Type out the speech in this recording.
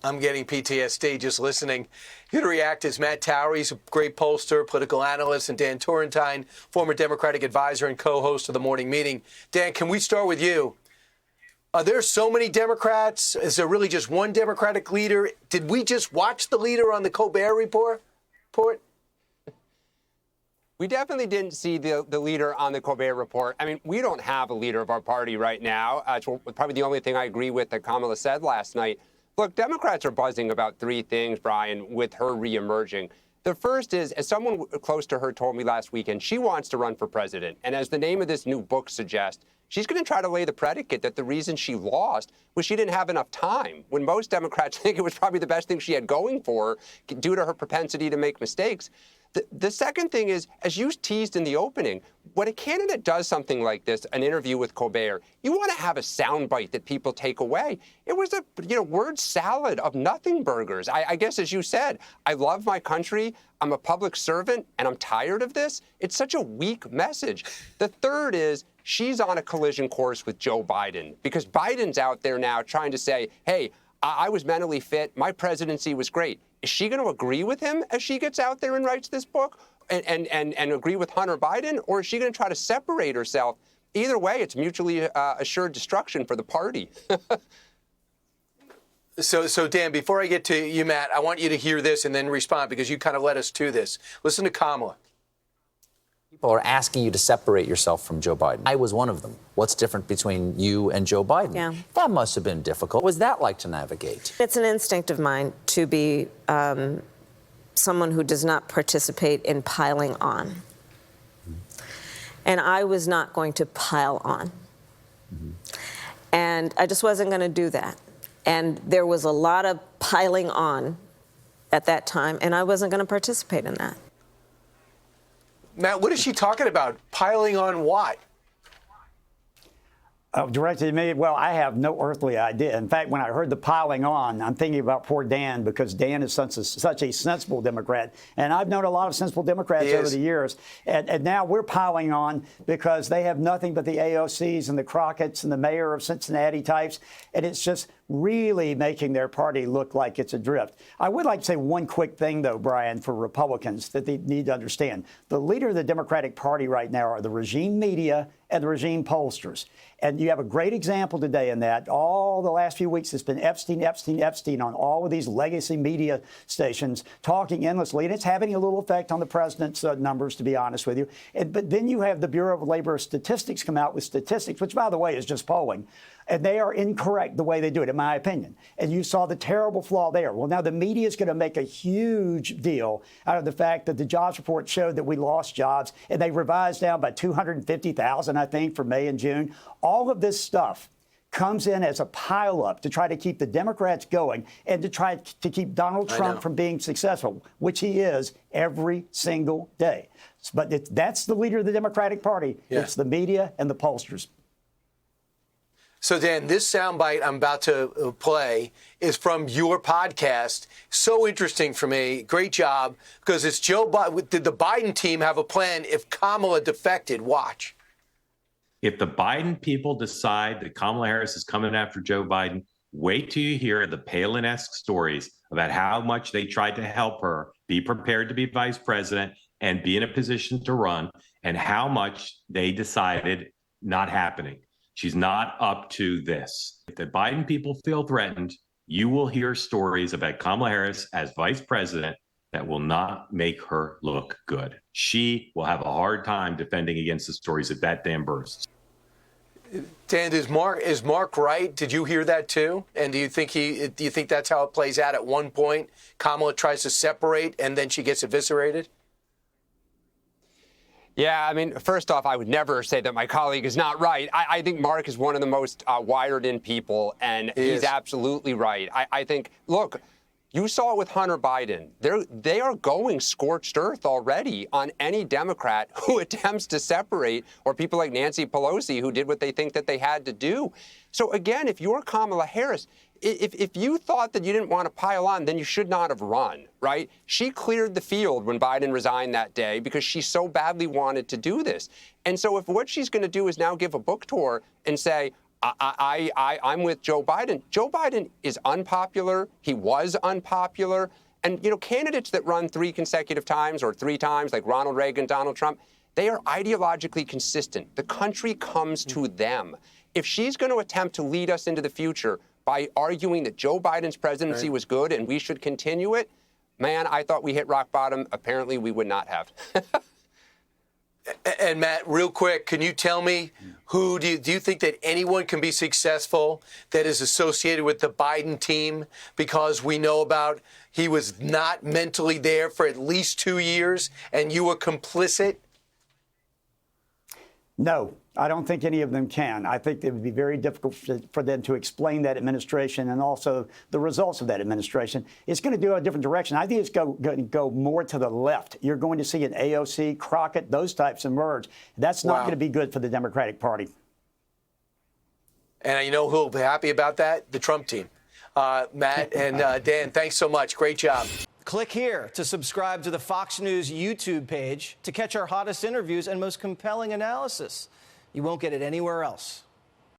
I'm getting PTSD just listening. Here to react is Matt Towery. He's a great pollster, political analyst, and Dan Turrentine, former Democratic advisor and co-host of the morning meeting. Dan, can we start with you? Are there so many Democrats? Is there really just one Democratic leader? Did we just watch the leader on the Colbert report? We definitely didn't see the leader on the Colbert report. I mean, we don't have a leader of our party right now. It's probably the only thing I agree with that Kamala said last night. Look, Democrats are buzzing about three things, Brian, with her reemerging. The first is, as someone close to her told me last weekend, she wants to run for president. And as the name of this new book suggests, she's going to try to lay the predicate that the reason she lost was she didn't have enough time, when most Democrats think it was probably the best thing she had going for her due to her propensity to make mistakes. The second thing is, as you teased in the opening, when a candidate does something like this, an interview with Colbert, you want to have a soundbite that people take away. It was a word salad of nothing burgers. I guess, as you said, I love my country, I'm a public servant, and I'm tired of this. It's such a weak message. The third is, she's on a collision course with Joe Biden, because Biden's out there now trying to say, hey, I was mentally fit, my presidency was great. Is she going to agree with him as she gets out there and writes this book and agree with Hunter Biden? Or is she going to try to separate herself? Either way, it's mutually assured destruction for the party. So, Dan, before I get to you, Matt, I want you to hear this and then respond, because you kind of led us to this. Listen to Kamala. People are asking you to separate yourself from Joe Biden. I was one of them. What's different between you and Joe Biden? Yeah. That must have been difficult. What was that like to navigate? It's an instinct of mine to be someone who does not participate in piling on. And I was not going to pile on. And I just wasn't going to do that. And there was a lot of piling on at that time, and I wasn't going to participate in that. Matt, what is she talking about? Piling on what? Directed at me, well, I have no earthly idea. In fact, when I heard the piling on, I'm thinking about poor Dan, because Dan is such a sensible Democrat. And I've known a lot of sensible Democrats over the years. And now we're piling on because they have nothing but the AOCs and the Crockett's and the mayor of Cincinnati types. And it's just really making their party look like it's adrift. I would like to say one quick thing, though, Brian, for Republicans that they need to understand. The leader of the Democratic Party right now are the regime media and the regime pollsters. And you have a great example today in that. All the last few weeks, it's been Epstein on all of these legacy media stations talking endlessly. And it's having a little effect on the president's numbers, to be honest with you. But then you have the Bureau of Labor Statistics come out with statistics, which, by the way, is just polling. And they are incorrect the way they do it, in my opinion. And you saw the terrible flaw there. Well, now the media is going to make a huge deal out of the fact that the jobs report showed that we lost jobs, and they revised down by 250,000, I think, for May and June. All of this stuff comes in as a pileup to try to keep the Democrats going and to try to keep Donald Trump from being successful, which he is every single day. But that's the leader of the Democratic Party. Yeah. It's the media and the pollsters. So, Dan, this soundbite I'm about to play is from your podcast. So interesting for me. Great job, because it's Joe Biden. Did the Biden team have a plan if Kamala defected? Watch. If the Biden people decide that Kamala Harris is coming after Joe Biden, wait till you hear the Palin-esque stories about how much they tried to help her be prepared to be vice president and be in a position to run, and how much they decided not happening. She's not up to this. If the Biden people feel threatened, you will hear stories about Kamala Harris as vice president that will not make her look good. She will have a hard time defending against the stories if that dam bursts. Dan, is Mark right? Did you hear that too? And do you think that's how it plays out? At one point, Kamala tries to separate and then she gets eviscerated? Yeah, I mean, first off, I would never say that my colleague is not right. I think Mark is one of the most wired-in people, and he's absolutely right. I think, look, you saw it with Hunter Biden. They are going scorched earth already on any Democrat who attempts to separate, or people like Nancy Pelosi who did what they think that they had to do. So again, if you're Kamala Harris, if you thought that you didn't want to pile on, then you should not have run, right? She cleared the field when Biden resigned that day because she so badly wanted to do this. And so if what she's going to do is now give a book tour and say, I'm with Joe Biden. Joe Biden is unpopular. He was unpopular. And, candidates that run 3 consecutive times or 3 times, like Ronald Reagan, Donald Trump, they are ideologically consistent. The country comes to them. If she's going to attempt to lead us into the future by arguing that Joe Biden's presidency was good and we should continue it, man, I thought we hit rock bottom. Apparently, we would not have. And Matt, real quick, can you tell me who do you think that anyone can be successful that is associated with the Biden team? Because we know about he was not mentally there for at least 2 years, and you were complicit. No, I don't think any of them can. I think it would be very difficult for them to explain that administration and also the results of that administration. It's going to do a different direction. I think it's going to go more to the left. You're going to see an AOC, Crockett, those types emerge. That's not going to be good for the Democratic Party. And you know who'll be happy about that? The Trump team. Matt and Dan, thanks so much. Great job. Click here to subscribe to the Fox News YouTube page to catch our hottest interviews and most compelling analysis. You won't get it anywhere else.